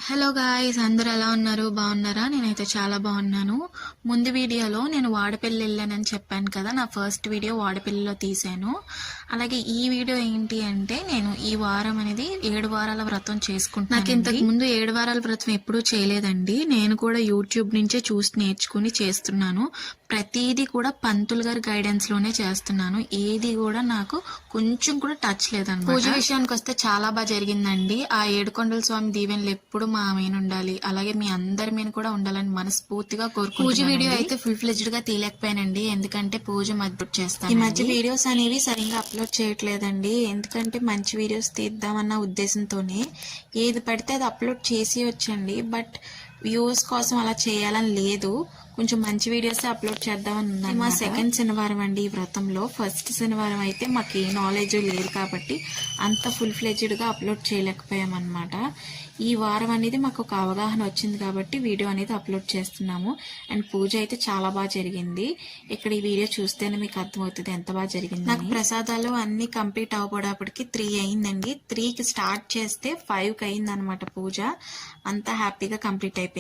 Hello guys, అందరూ ఎలా ఉన్నారు? బాగున్నారా? నేనైతే చాలా బాగున్నాను. ముందు వీడియోలో నేను వాడపల్లి వెళ్ళానని చెప్పాను కదా, నా ఫస్ట్ వీడియో వాడపల్లిలో తీసాను. అలాగే ఈ వీడియో ఏంటి అంటే, నేను ఈ వారం అనేది 7 వారాల వ్రతం చేసుకుంటున్నాను. నాకు ఇంతకు ముందు 7 వారాల వ్రతం ఎప్పుడూ చేయలేదండి. నేను కూడా యూట్యూబ్ నుంచే చూసి నేర్చుకుని చేస్తున్నాను. ప్రతిదీ కూడా పంతులు గారి గైడెన్స్ లోనే చేస్తున్నాను. ఏది కూడా నాకు కొంచెం కూడా టచ్ లేదన్నమాట. పూజ విషయానికి వస్తే చాలా బాగా జరిగిందండి. ఆ ఏడుకొండల స్వామి దీవెనలు ఎప్పుడు మా మీద ఉండాలి, అలాగే మీ అందరి మీద కూడా ఉండాలని మనస్ఫూర్తిగా కోరుకుంటున్నాను. పూజ వీడియో అయితే ఫుల్ ఫ్లెడ్జ్డ్ గా తీయలేకపోయానండి, ఎందుకంటే పూజ మధ్య చేస్తాను. ఈ మధ్య వీడియోస్ అనేవి సరిగ్గా అప్లోడ్ చేయట్లేదండి, ఎందుకంటే మంచి వీడియోస్ తీద్దామన్న ఉద్దేశంతోనే ఏది పడితే అది అప్లోడ్ చేసి వచ్చండి. బట్ వ్యూస్ కోసం అలా చేయాలని లేదు, కొంచెం మంచి వీడియోస్ అప్లోడ్ చేద్దామని ఉన్నాను. మా సెకండ్ శనివారం అండి ఈ వ్రతంలో. ఫస్ట్ శనివారం అయితే మాకు ఏ నాలెడ్జ్ లేదు కాబట్టి అంత ఫుల్ ఫ్లెడ్జ్డ్ గా అప్లోడ్ చేయలేకపోయామన్నమాట. ఈ వారం అనేది మాకు ఒక అవగాహన వచ్చింది కాబట్టి వీడియో అనేది అప్లోడ్ చేస్తున్నాము. అండ్ పూజ అయితే చాలా బాగా జరిగింది. ఇక్కడ ఈ వీడియో చూస్తేనే మీకు అర్థమవుతుంది ఎంత బాగా జరిగింది. నాకు ప్రసాదాలు అన్ని కంప్లీట్ అవ్వబడేపటికి 3 అయిందండి. 3కి స్టార్ట్ చేస్తే 5కి అయింది అనమాట పూజ. అంతా హ్యాపీగా కంప్లీట్ అయిపోయింది.